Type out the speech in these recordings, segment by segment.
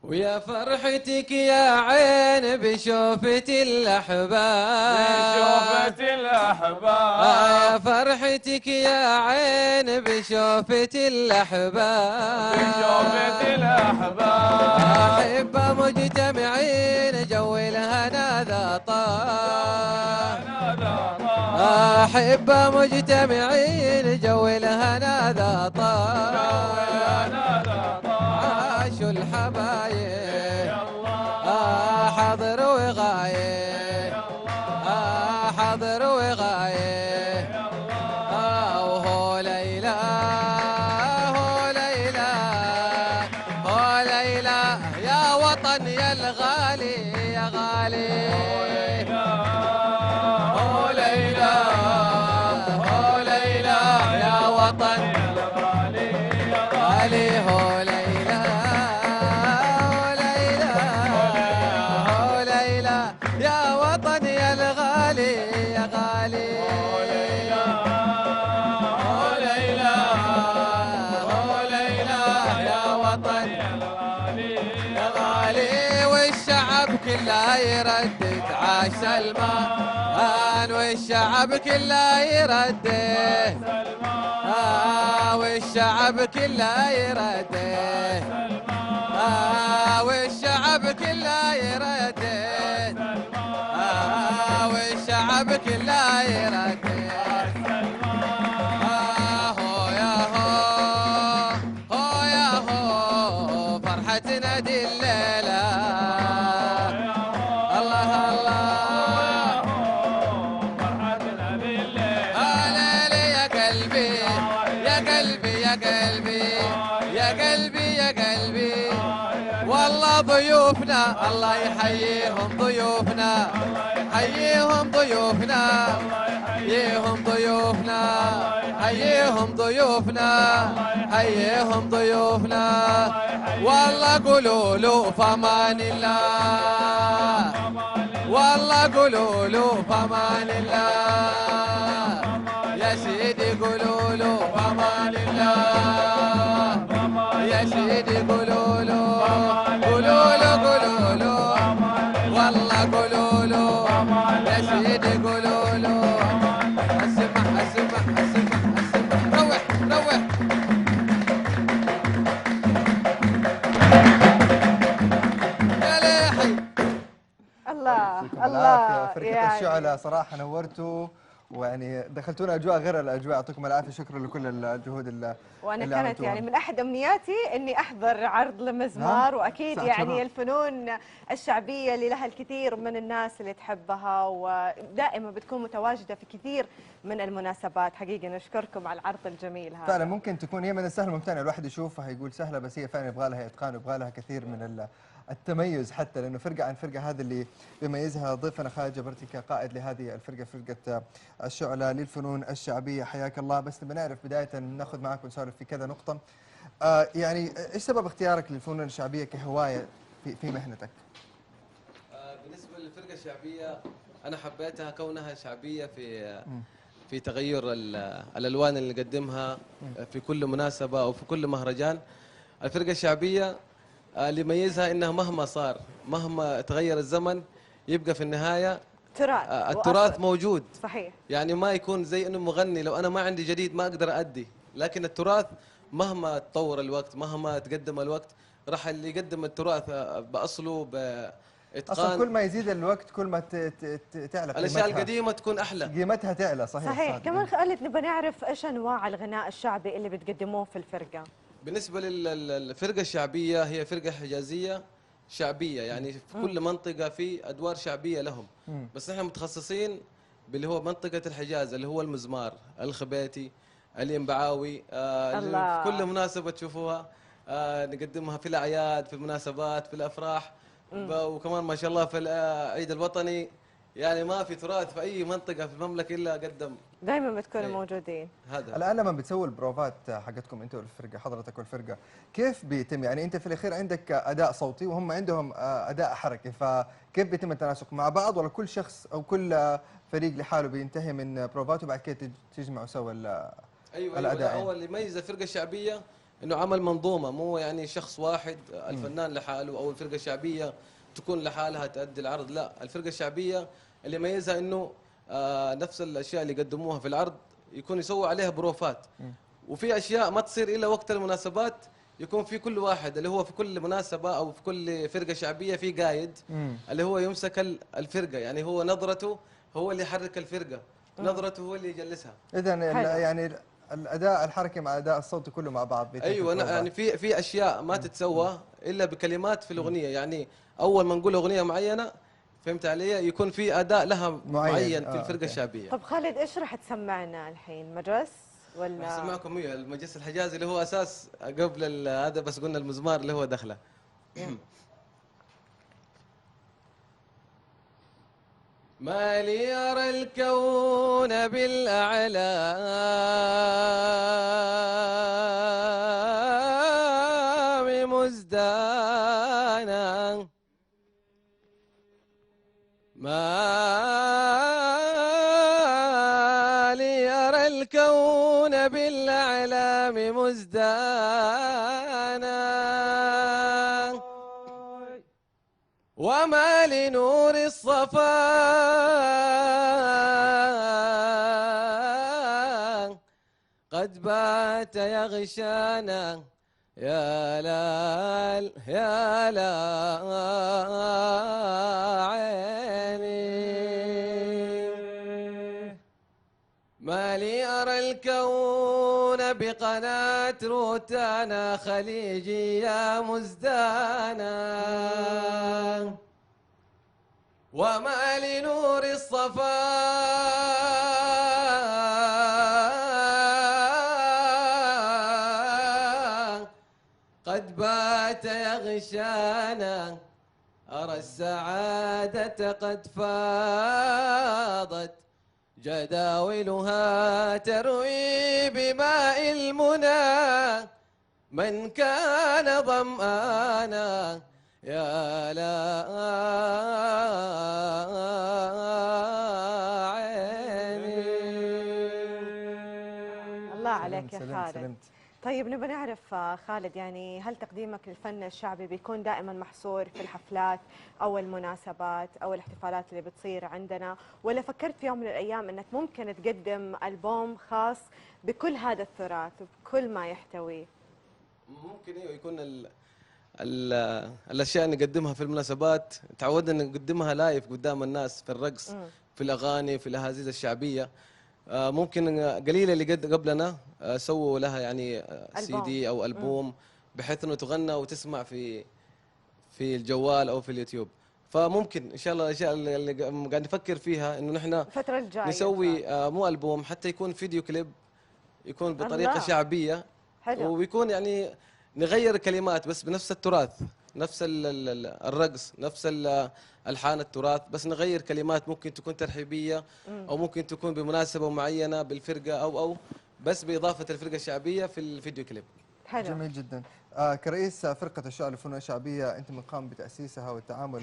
ويا فرحتك يا عين بشوفة الأحباب، بشوفة يا الأحباب، فرحتك يا عين بشوفة الأحباب، بشوفة الأحباب، أحبة مجتمعين جو الهنا ذا طاب، أحبة مجتمعين جو الهنا ذا طاب، عاشوا الحبايب حاضر وغايب، حاضر وغايب، وهو ليلى، هو ليلى، هو ليلى يا وطن يا الغالي يا غالي، هو ليلى، هو ليلى يا وطن غالي، هو ليلى، هو ليلى، هو ليلى يا وطن يا الغالي يا غالي، هو ليلى، هو ليلى، هو ليلى يا وطن يا غالي، والشعب كله يردد عاش سلمان، والشعب كله يردد، والشعب كله يردد، والشعب كله يردد، والشعب كله يردد، هو يا هو، هو يا هو فرحتنا دي الليلة، الله الله ليلي يا قلبي يا قلبي يا قلبي يا قلبي يا قلبي، والله ضيوفنا الله يحييهم ضيوفنا، حييهم ضيوفنا، حييهم ضيوفنا، حييهم ضيوفنا، حييهم ضيوفنا، والله قولوا له فمان الله، والله قولوا له فمان الله، يا سيدي قولوا له فمان الله، يا سيدي قولوا له، قولوا له، قولوا له، والله قولوا له، يا سيدي قولوا له، اسمع اسمع اسمع اسمع، روح روح يا ليحي. الله يعطيكم الله العافيه فرقه يعني الشعلة، صراحه نورتوا ويعني دخلتونا اجواء غير الاجواء. يعطيكم العافيه، شكرا لكل الجهود وانا اللي كانت عملتوها. يعني من احد امنياتي اني احضر عرض لمزمار، نعم، واكيد ساعة يعني شرف. الفنون الشعبيه اللي لها الكثير من الناس اللي تحبها ودائما بتكون متواجده في كثير من المناسبات. حقيقه نشكركم على العرض الجميل هذا. فعلا ممكن تكون هي من السهل الممتنع، الواحد يشوفها يقول سهله، بس هي فعلا يبغى لها اتقان ويبغى لها كثير من التميز، حتى لانه فرقه عن فرقه. هذا اللي بيميزها. ضيفنا خالد جبرتي كقائد لهذه الفرقه، فرقه الشعلة للفنون الشعبيه، حياك الله. بس نبي نعرف بدايه، ناخذ معك ونسولف في كذا نقطه. يعني ايش سبب اختيارك للفنون الشعبيه كهوايه في مهنتك؟ بالنسبة للفرقة الشعبية أنا حبيتها كونها شعبية في تغير الألوان اللي نقدمها في كل مناسبة أو في كل مهرجان. الفرقة الشعبية اللي يميزها إنها مهما صار، مهما تغير الزمن، يبقى في النهاية تراث التراث وأصل. موجود. صحيح. يعني ما يكون زي إنه مغني، لو أنا ما عندي جديد ما أقدر أدي، لكن التراث مهما تطور الوقت، مهما تقدم الوقت، راح اللي يقدم التراث بأصله اصلا بإتقان. كل ما يزيد الوقت كل ما تعلى الاشياء قيمتها، القديمه تكون احلى، قيمتها تعلى. صحيح صحيح. صادق. كمان خالد نبغى نعرف ايش انواع الغناء الشعبي اللي بتقدموه في الفرقه؟ بالنسبه للفرقه الشعبيه هي فرقه حجازيه شعبيه، يعني في كل منطقه في ادوار شعبيه لهم، بس احنا متخصصين باللي هو منطقه الحجاز، اللي هو المزمار، الخبيتي، الينبعاوي، اللي في كل الله. مناسبه تشوفوها نقدمها في الاعياد، في المناسبات، في الافراح، وكمان ما شاء الله في العيد الوطني. يعني ما في تراث في اي منطقه في المملكه الا قدم. دائما بتكونوا إيه. موجودين. هذا الان لما بتسوي البروفات حقتكم انت والفرقه، حضرتك والفرقه، كيف بيتم؟ يعني انت في الاخير عندك اداء صوتي وهم عندهم اداء حركي، فكيف بيتم التناسق مع بعض، ولا كل شخص او كل فريق لحاله بينتهي من بروفات وبعد كده تجمعوا سوا ايوه لا، الاداءين؟ هو اللي يميز الفرقه الشعبيه انه عمل منظومه، مو يعني شخص واحد الفنان لحاله او الفرقه الشعبيه تكون لحالها تأدي العرض. لا، الفرقه الشعبيه اللي يميزها انه نفس الاشياء اللي يقدموها في العرض يكون يسووا عليها بروفات، وفي اشياء ما تصير الا وقت المناسبات، يكون في كل واحد اللي هو في كل مناسبه او في كل فرقه شعبيه في قايد اللي هو يمسك الفرقه، يعني هو نظرته هو اللي يحرك الفرقه، نظرته هو اللي يجلسها. اذا حلو. يعني الاداء الحركي مع الاداء الصوتي كله مع بعض بيتم ايوه، في يعني في اشياء ما تتسوى الا بكلمات في الاغنيه، يعني اول ما نقول اغنيه معينه فهمت علي يكون في اداء لها معين في الفرقه أوكي. الشعبيه. طب خالد ايش راح تسمعنا الحين؟ مجس ولا؟ اسمعكم هي المجلس الحجازي اللي هو اساس قبل هذا، بس قلنا المزمار اللي هو دخله. ما لي يرى الكون بالأعلام مزدانا، ما لي يرى الكون بالأعلام مزدانا، وما لنور الصفا قد بات يغشانا، يا لا يا لا عيني، ما لي أرى الكون بقناة روتانا خليجي يا مزدانا، وما لنور الصفا قد بات يغشانا، أرى السعادة قد فاضت جداولها تروي بماء المنى، من كان ظمآنا يا لا عيني. الله عليك يا سلمت خالد. سلمت. طيب نبغى نعرف خالد، يعني هل تقديمك للفن الشعبي بيكون دائما محصور في الحفلات او المناسبات او الاحتفالات اللي بتصير عندنا، ولا فكرت في يوم من الايام انك ممكن تقدم ألبوم خاص بكل هذا التراث وبكل ما يحتويه؟ ممكن ايوه يكون الاشياء اللي نقدمها في المناسبات تعودنا نقدمها لايف قدام الناس في الرقص، في الاغاني، في الاهازيز الشعبيه. ممكن قليل اللي قبلنا سووا لها يعني سي دي او البوم بحيث انه تغنى وتسمع في الجوال او في اليوتيوب. فممكن ان شاء الله الاشياء اللي قاعد نفكر فيها انه نحن الفترة الجاية نسوي مو البوم، حتى يكون فيديو كليب يكون بطريقه الله. شعبيه، حلو. ويكون يعني نغير الكلمات بس بنفس التراث، نفس الرقص، نفس الحان التراث، بس نغير كلمات ممكن تكون ترحيبيه او ممكن تكون بمناسبه معينه بالفرقه او بس باضافه الفرقه الشعبيه في الفيديو كليب. حلو. جميل جدا. كرئيس فرقة الشعر للفنون الشعبية، أنت من قام بتأسيسها والتعامل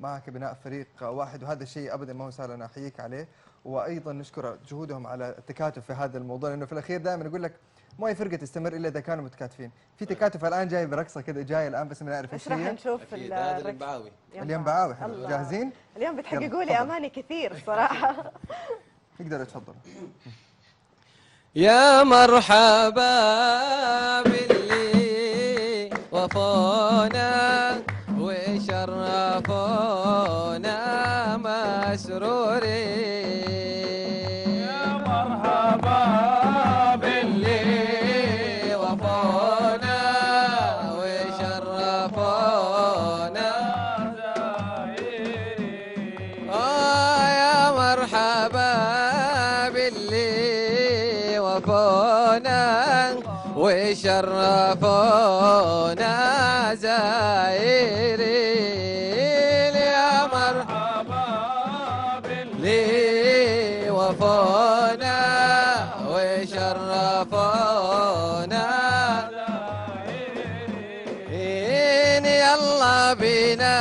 معك بناء فريق واحد، وهذا الشيء أبدا ما هو سهل، أنا أحييك عليه. وأيضا نشكر جهودهم على التكاتف في هذا الموضوع، لأنه في الأخير دائما يقول لك ما هي فرقة تستمر إلا إذا كانوا متكاتفين. في تكاتف الآن جاي برقصة كذا جاي الآن، بس ما نعرف ايش إيش راح هي. نشوف أكيد هذا الينبعاوي. الينبعاوي. حلو. الله. جاهزين؟ اليوم بتحققوا يلا، لي تفضل. اماني كثير صراحة. تقدروا تفضلوا. يا مرحبا باللي وفونا وشرفونا مسرورين، يا مرحبا باللي وفونا وشرفونا زايرين، يا مرحبا باللي وفونا وشرفونا زائرين، يا مرحبا باللي وفونا وشرفونا زائرين، يلا بينا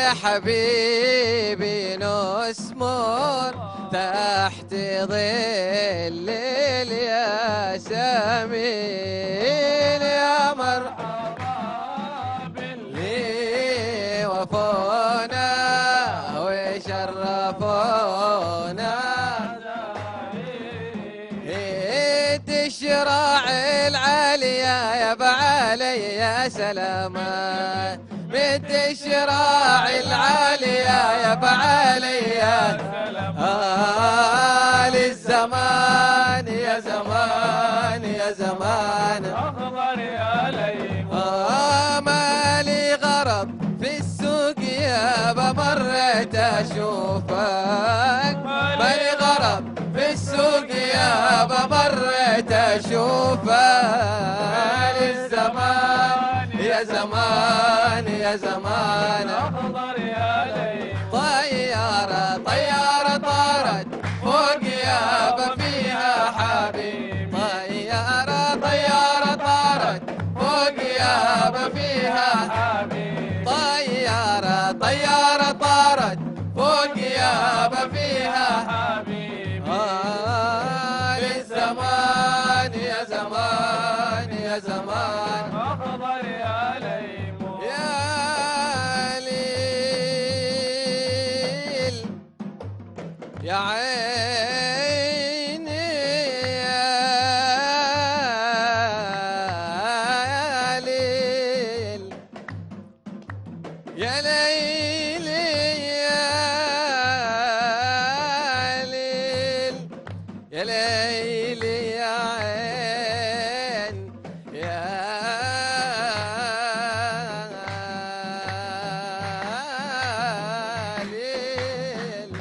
يا حبيبي نسمر تحت ظل الياسمين، شرفونا الشراع العالية يا بعلي يا سلامة بنت الشراع العالية يا بعلي يا للزمان يا زمان يا زمان أخضر يا ليل مالي غرض في السوق يابا مريت أشوفك مالي غرض في السوق يابا مريت أشوفك للزمان يا زمان يا زمان أخضر يا ليل طيارة طيارة طارت فوق يابا فيها حبيب طيارة طيارة طارت فوق يابا فيها حبيب طيارة طيارة طارت فوق يابا فيها حبيب للزمان يا زمان يا زمان أخضر يا ليل يا ليل يا عيني يا ليل يا ليل يا ليل يا ليل يا عين يا ليل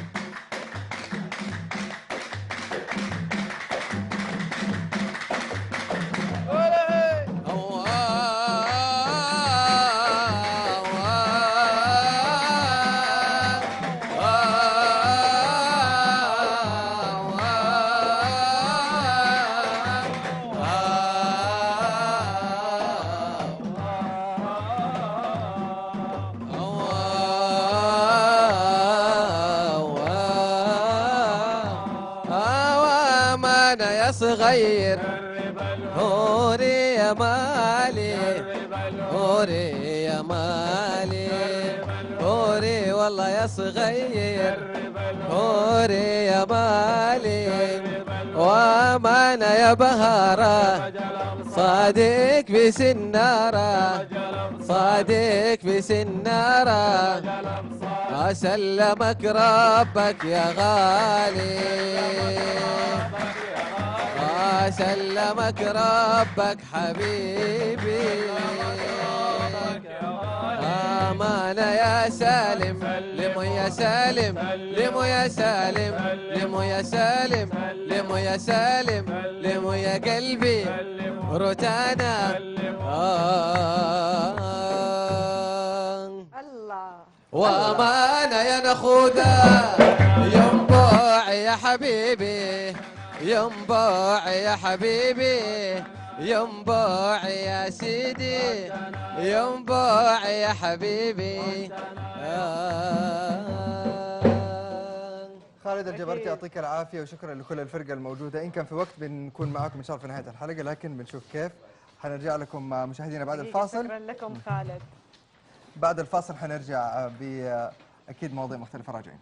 يا صغير هوري يا مالي هوري يا مالي هوري والله يا صغير هوري يا مالي وامانة يا بهارة صادق بسنارة صادق بسنارة أسلمك ربك يا غالي سلمك ربك حبيبي أمانة يا سالم لمو يا سالم لمو يا سالم لمو يا سالم لمو يا سالم لمو يا قلبي روتانا الله وأمانة يا نخوذة ينبوع يا حبيبي ينبوع يا حبيبي ينبوع يا سيدي ينبوع يا حبيبي خالد الجبرتي يعطيك العافيه وشكرا لكل الفرقه الموجوده. ان كان في وقت بنكون معاكم ان شاء الله في نهايه الحلقه، لكن بنشوف كيف. حنرجع لكم مشاهدينا بعد الفاصل. شكرا لكم خالد. بعد الفاصل حنرجع باكيد مواضيع مختلفه. راجعين.